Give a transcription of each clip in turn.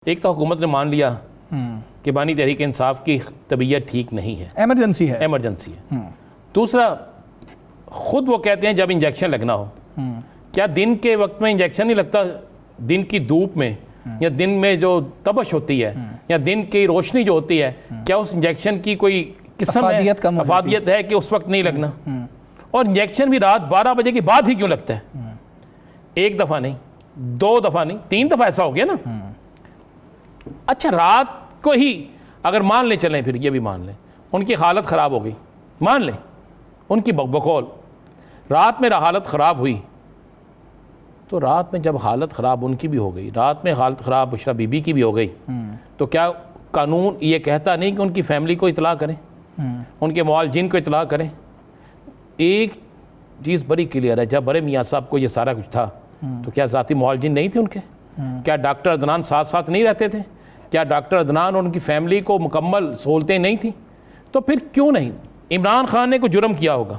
ایک تو حکومت نے مان لیا کہ بانی تحریک انصاف کی طبیعت ٹھیک نہیں ہے، ایمرجنسی ہے۔ دوسرا، خود وہ کہتے ہیں جب انجیکشن لگنا ہو، کیا دن کے وقت میں انجیکشن نہیں لگتا؟ دن کی دھوپ میں یا دن میں جو تبش ہوتی ہے یا دن کی روشنی جو ہوتی ہے، کیا اس انجیکشن کی کوئی قسم ہے، افادیت ہے کہ اس وقت نہیں لگنا؟ اور انجیکشن بھی رات 12 بجے کے بعد ہی کیوں لگتا ہے؟ ایک دفعہ نہیں، 2 دفعہ نہیں، 3 دفعہ ایسا ہو گیا نا۔ اچھا، رات کو ہی اگر مان لیں، چلیں پھر یہ بھی مان لیں ان کی حالت خراب ہو گئی، مان لیں ان کی بقول رات میں حالت خراب ہوئی، تو رات میں جب حالت خراب ان کی بھی ہو گئی، رات میں حالت خراب بشرا بی بی کی بھی ہو گئی، تو کیا قانون یہ کہتا نہیں کہ ان کی فیملی کو اطلاع کریں، ان کے معالجین کو اطلاع کریں؟ ایک چیز بڑی کلیئر ہے، جب بڑے میاں صاحب کو یہ سارا کچھ تھا تو کیا ذاتی معالجین نہیں تھے ان کے؟ کیا ڈاکٹر عدنان ساتھ ساتھ نہیں رہتے تھے؟ کیا ڈاکٹر عدنان اور ان کی فیملی کو مکمل سہولتیں نہیں تھیں؟ تو پھر کیوں نہیں؟ عمران خان نے کوئی جرم کیا ہوگا،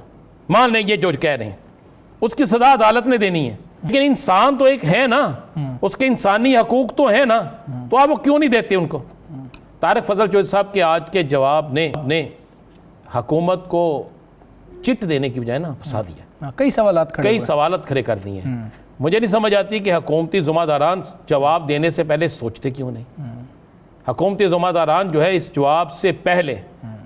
مان لیں یہ جو کہہ رہے ہیں، اس کی سزا عدالت نے دینی ہے، لیکن انسان تو ایک ہے نا، اس کے انسانی حقوق تو ہیں نا، تو آپ وہ کیوں نہیں دیتے ان کو؟ طارق فضل چودھری صاحب کے آج کے جواب نے حکومت کو چٹ دینے کی بجائے نا پھنسا دیا، کئی سوالات کھڑے کر دیے ہیں۔ مجھے نہیں سمجھ آتی کہ حکومتی ذمہ داران جواب دینے سے پہلے سوچتے کیوں نہیں؟ حکومتی ذمہ داران جو ہے اس جواب سے پہلے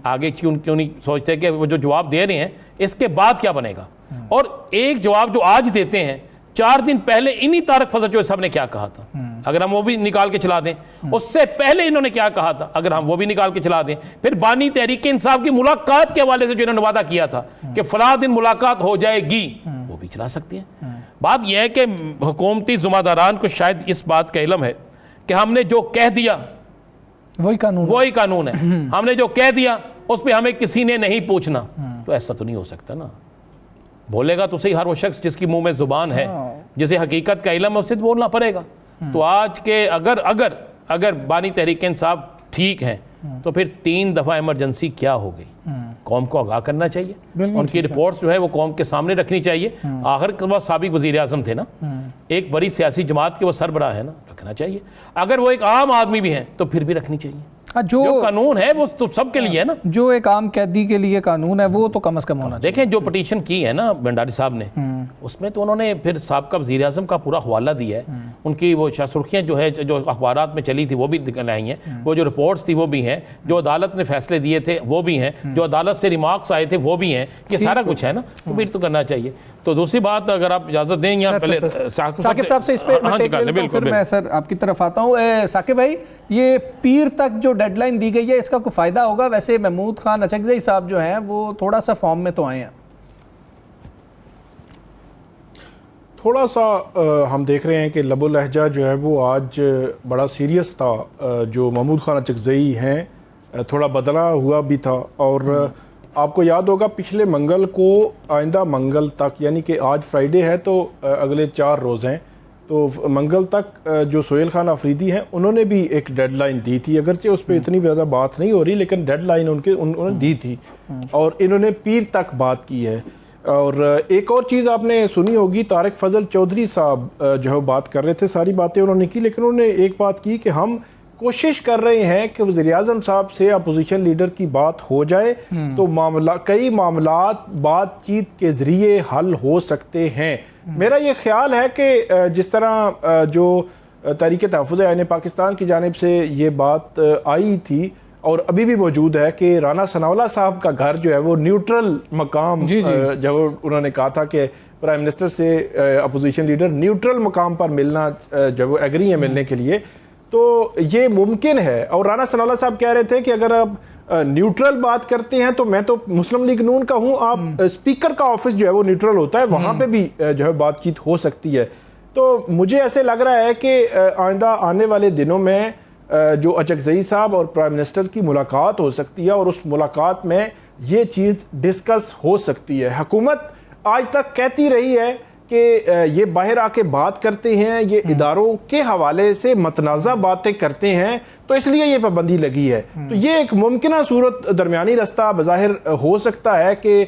آگے کیوں نہیں سوچتے کہ وہ جو جواب دے رہے ہیں اس کے بعد کیا بنے گا؟ اور ایک جواب جو آج دیتے ہیں، 4 دن پہلے انہی طارق فضل چودھری صاحب نے کیا کہا تھا، اگر ہم وہ بھی نکال کے چلا دیں، اس سے پہلے انہوں نے کیا کہا تھا اگر ہم وہ بھی نکال کے چلا دیں، پھر بانی تحریک انصاف کی ملاقات کے حوالے سے جو انہوں نے وعدہ کیا تھا کہ فلاں دن ملاقات ہو جائے گی، وہ بھی چلا سکتے ہیں۔ بات یہ ہے کہ حکومتی ذمہ داران کو شاید اس بات کا علم ہے کہ ہم نے جو کہہ دیا وہی قانون ہے، ہم نے جو کہہ دیا اس پہ ہمیں کسی نے نہیں پوچھنا، تو ایسا تو نہیں ہو سکتا نا۔ بولے گا تو صحیح ہر وہ شخص جس کی منہ میں زبان ہے، جسے حقیقت کا علم ہے، اسے بولنا پڑے گا۔ تو آج کے اگر بانی تحریک انصاف ٹھیک ہیں تو پھر 3 دفعہ ایمرجنسی کیا ہو گئی؟ قوم کو آگاہ کرنا چاہیے، ان کی رپورٹس جو ہے وہ قوم کے سامنے رکھنی چاہیے۔ آخر وہ سابق وزیر اعظم تھے نا، ایک بڑی سیاسی جماعت کے وہ سربراہ ہے نا، رکھنا چاہیے۔ اگر وہ ایک عام آدمی بھی ہیں تو پھر بھی رکھنی چاہیے۔ جو قانون ہے وہ تو سب کے لیے ہے نا، جو ایک عام قیدی کے لیے قانون ہے وہ تو کم از کم ہونا چاہیے۔ دیکھیں جو پٹیشن کی ہے نا بھنڈاری صاحب نے، اس میں تو انہوں نے پھر سابقہ وزیر اعظم کا پورا حوالہ دیا ہے، ان کی وہ سرخیاں جو ہے جو اخبارات میں چلی تھی وہ بھی نکل آئی ہیں، وہ جو رپورٹس تھی وہ بھی ہیں، جو عدالت نے فیصلے دیے تھے وہ بھی ہیں، جو عدالت سے ریمارکس آئے تھے وہ بھی ہیں، یہ سارا کچھ ہے نا، تو پھر تو کرنا چاہیے۔ تو دوسری بات اگر آپ اجازت دیں یہاں پہلے ثاقب صاحب سے اس پہ پھر میں سر آپ کی طرف آتا ہوں۔ ثاقب بھائی، یہ پیر تک جو ڈیڈ لائن دی گئی ہے اس کا کوئی فائدہ ہوگا؟ ویسے محمود خان اچکزئی صاحب جو ہیں وہ تھوڑا سا فارم میں تو آئے ہیں، تھوڑا سا ہم دیکھ رہے ہیں کہ لب و لہجہ جو ہے وہ آج بڑا سیریس تھا، جو محمود خان اچکزئی ہیں تھوڑا بدلا ہوا بھی تھا، اور آپ کو یاد ہوگا پچھلے منگل کو، آئندہ منگل تک، یعنی کہ آج فرائیڈے ہے تو اگلے 4 روز ہیں، تو منگل تک جو سہیل خان آفریدی ہیں انہوں نے بھی ایک ڈیڈ لائن دی تھی، اگرچہ اس پہ اتنی زیادہ بات نہیں ہو رہی لیکن ڈیڈ لائن انہوں نے دی تھی، اور انہوں نے پیر تک بات کی ہے۔ اور ایک اور چیز آپ نے سنی ہوگی، طارق فضل چودھری صاحب جو ہے بات کر رہے تھے، ساری باتیں انہوں نے کی، لیکن انہوں نے ایک بات کی کہ ہم کوشش کر رہے ہیں کہ وزیر اعظم صاحب سے اپوزیشن لیڈر کی بات ہو جائے تو کئی معاملات بات چیت کے ذریعے حل ہو سکتے ہیں۔ میرا یہ خیال ہے کہ جس طرح جو تحریک تحفظ آئین پاکستان کی جانب سے یہ بات آئی تھی اور ابھی بھی موجود ہے کہ رانا ثناءاللہ صاحب کا گھر جو ہے وہ نیوٹرل مقام، جب انہوں نے کہا تھا کہ پرائم منسٹر سے اپوزیشن لیڈر نیوٹرل مقام پر ملنا، جب وہ ایگری ہیں ملنے کے لیے، تو یہ ممکن ہے۔ اور رانا ثناءاللہ صاحب کہہ رہے تھے کہ اگر آپ نیوٹرل بات کرتے ہیں تو میں تو مسلم لیگ نون کا ہوں، آپ اسپیکر کا آفس جو ہے وہ نیوٹرل ہوتا ہے، وہاں پہ بھی جو ہے بات چیت ہو سکتی ہے۔ تو مجھے ایسے لگ رہا ہے کہ آئندہ آنے والے دنوں میں جو اچکزئی صاحب اور پرائم منسٹر کی ملاقات ہو سکتی ہے، اور اس ملاقات میں یہ چیز ڈسکس ہو سکتی ہے۔ حکومت آج تک کہتی رہی ہے کہ یہ باہر آ کے بات کرتے ہیں، یہ اداروں کے حوالے سے متنازع باتیں کرتے ہیں، تو اس لیے یہ پابندی لگی ہے۔ تو یہ ایک ممکنہ صورت، درمیانی رستہ بظاہر ہو سکتا ہے کہ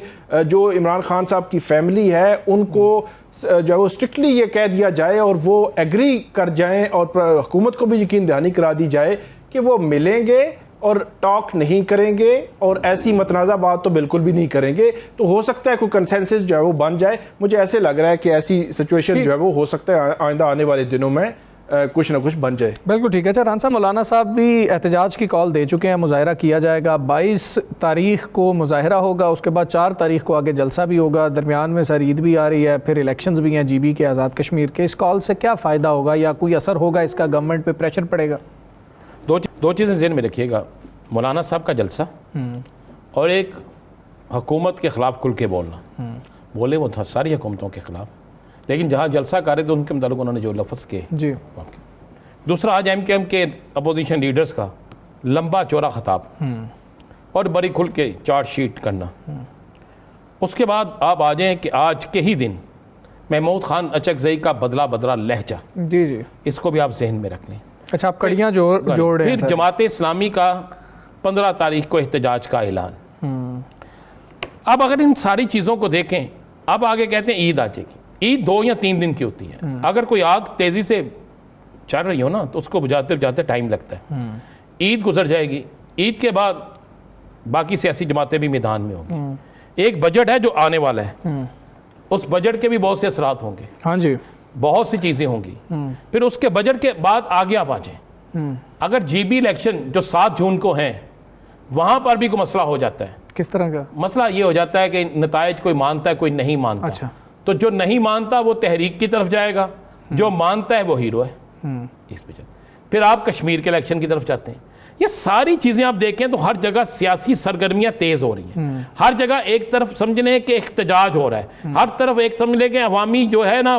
جو عمران خان صاحب کی فیملی ہے ان کو جو ہے وہ اسٹرکٹلی یہ کہہ دیا جائے اور وہ ایگری کر جائیں اور حکومت کو بھی یقین دہانی کرا دی جائے کہ وہ ملیں گے اور ٹاک نہیں کریں گے اور ایسی متنازع بات تو بالکل بھی نہیں کریں گے، تو ہو سکتا ہے کوئی کنسنسس جو ہے وہ بن جائے. مجھے ایسے لگ رہا ہے کہ ایسی سچویشن جو ہے وہ ہو سکتا ہے آئندہ آنے والے دنوں میں کچھ نہ کچھ بن جائے. بالکل ٹھیک ہے. اچھا رحان صاحب، مولانا صاحب بھی احتجاج کی کال دے چکے ہیں، مظاہرہ کیا جائے گا، 22 تاریخ کو مظاہرہ ہوگا، اس کے بعد 4 تاریخ کو آگے جلسہ بھی ہوگا، درمیان میں سر عید بھی آ رہی ہے، پھر الیکشنز بھی ہیں جی بی کے، آزاد کشمیر کے. اس کال سے کیا فائدہ ہوگا یا کوئی اثر ہوگا اس کا؟ گورنمنٹ پہ پریشر پڑے گا؟ دو چیزیں ذہن میں رکھیے گا، مولانا صاحب کا جلسہ اور ایک حکومت کے خلاف کھل کے بولنا. بولے وہ ساری حکومتوں کے خلاف، لیکن جہاں جلسہ کر رہے تھے ان کے متعلق انہوں نے جو لفظ کیے. جی. دوسرا، آج ایم کیو ایم کے اپوزیشن لیڈرز کا لمبا چوڑا خطاب اور بڑی کھل کے چارٹ شیٹ کرنا. اس کے بعد آپ آ جائیں کہ آج کے ہی دن محمود خان اچکزئی کا بدلہ لہجہ، جی اس کو بھی آپ ذہن میں رکھ لیں. اچھا، آپ کڑیاں جوڑ رہے ہیں. پھر جماعت اسلامی کا 15 تاریخ کو احتجاج کا اعلان. اب اگر ان ساری چیزوں کو دیکھیں، اب آگے کہتے ہیں عید آ جائے گی. عید 2 یا 3 دن کی ہوتی ہے. اگر کوئی آگ تیزی سے چل رہی ہو نا تو اس کو بجھاتے ٹائم لگتا ہے. عید گزر جائے گی، عید کے بعد باقی سیاسی جماعتیں بھی میدان میں ہوں گی. ایک بجٹ ہے جو آنے والا ہے، اس بجٹ کے بھی بہت سے اثرات ہوں گے. ہاں جی، بہت سی چیزیں ہوں گی. پھر اس کے بجٹ کے بعد آگے آپ آ جائیں. اگر جی بی الیکشن جو 7 جون کو ہیں وہاں پر بھی کوئی مسئلہ ہو جاتا ہے. کس طرح کا مسئلہ؟ یہ ہو جاتا ہے کہ نتائج کوئی مانتا ہے کوئی نہیں مانتا. اچھا. تو جو نہیں مانتا وہ تحریک کی طرف جائے گا، جو مانتا ہے وہ ہیرو ہے. اس پہ پھر آپ کشمیر کے الیکشن کی طرف جاتے ہیں. یہ ساری چیزیں آپ دیکھیں تو ہر جگہ سیاسی سرگرمیاں تیز ہو رہی ہیں. ہر جگہ ایک طرف سمجھ لیں کہ احتجاج ہو رہا ہے، ہر طرف ایک سمجھ لیں کہ عوامی جو ہے نا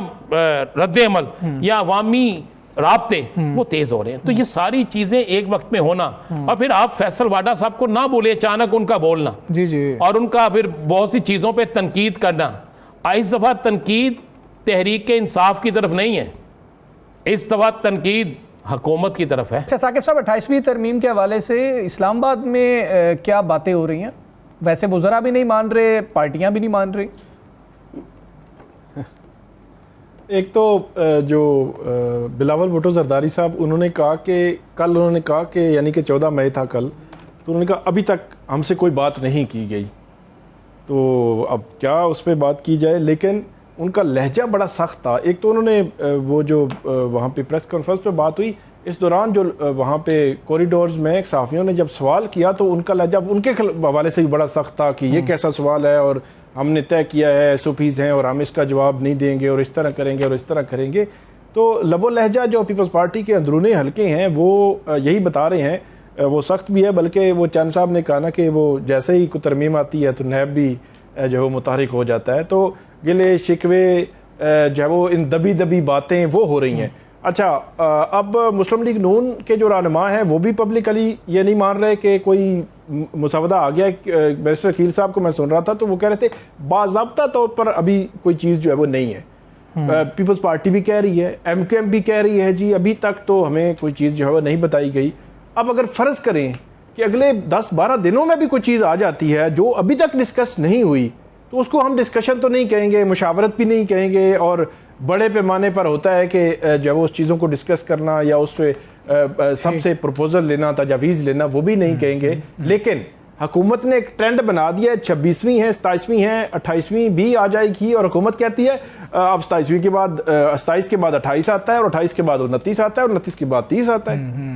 رد عمل یا عوامی رابطے وہ تیز ہو رہے ہیں. تو یہ ساری چیزیں ایک وقت میں ہونا، اور پھر آپ فیصل واڈا صاحب کو نہ بولے اچانک ان کا بولنا، جی جی، اور ان کا پھر بہت سی چیزوں پہ تنقید کرنا. اس دفعہ تنقید تحریک انصاف کی طرف نہیں ہے، اس دفعہ تنقید حکومت کی طرف ہے. اچھا ثاقب صاحب، 28ویں ترمیم کے حوالے سے اسلام آباد میں کیا باتیں ہو رہی ہیں؟ ویسے وزراء بھی نہیں مان رہے، پارٹیاں بھی نہیں مان رہی. ایک تو جو بلاول بھٹو زرداری صاحب، انہوں نے کہا کہ کل انہوں نے کہا کہ یعنی کہ 14 مئی تھا کل، تو انہوں نے کہا ابھی تک ہم سے کوئی بات نہیں کی گئی. تو اب کیا اس پہ بات کی جائے، لیکن ان کا لہجہ بڑا سخت تھا. ایک تو انہوں نے وہ جو وہاں پہ پریس کانفرنس پہ بات ہوئی، اس دوران جو وہاں پہ کوریڈورز میں صحافیوں نے جب سوال کیا تو ان کا لہجہ ان کے حوالے سے بھی بڑا سخت تھا کہ یہ کیسا سوال ہے اور ہم نے طے کیا ہے ایس او پیز ہیں اور ہم اس کا جواب نہیں دیں گے اور اس طرح کریں گے اور اس طرح کریں گے. تو لب و لہجہ جو پیپلز پارٹی کے اندرونی حلقے ہیں وہ یہی بتا رہے ہیں. وہ سخت بھی ہے، بلکہ وہ چند صاحب نے کہا نا کہ وہ جیسے ہی کوئی ترمیم آتی ہے تو نیب بھی جو ہے متحرک ہو جاتا ہے. تو گلے شکوے جو ہے وہ ان دبی باتیں وہ ہو رہی ہیں. اچھا، اب مسلم لیگ نون کے جو رہنما ہیں وہ بھی پبلکلی یہ نہیں مان رہے کہ کوئی مسودہ آ گیا ہے. بیرسٹر عقیل صاحب کو میں سن رہا تھا تو وہ کہہ رہے تھے باضابطہ طور پر ابھی کوئی چیز جو ہے وہ نہیں ہے. پیپلز پارٹی بھی کہہ رہی ہے، ایم کیو ایم بھی کہہ رہی ہے جی ابھی تک تو ہمیں کوئی چیز جو ہے وہ نہیں بتائی گئی. اب اگر فرض کریں کہ اگلے 10-12 دنوں میں بھی کوئی چیز آ جاتی ہے جو ابھی تک ڈسکس نہیں ہوئی تو اس کو ہم ڈسکشن تو نہیں کہیں گے، مشاورت بھی نہیں کہیں گے، اور بڑے پیمانے پر ہوتا ہے کہ جب اس چیزوں کو ڈسکس کرنا یا اس پہ سب سے پروپوزل لینا، تجاویز لینا، وہ بھی نہیں کہیں گے. لیکن حکومت نے ایک ٹرینڈ بنا دیا ہے، 26ویں ہے، 27ویں ہے، 28ویں بھی آ جائے گی، اور حکومت کہتی ہے اب 27 کے بعد 28 آتا ہے اور 28 کے بعد 29 آتا ہے اور 29 کے بعد 30 آتا ہے.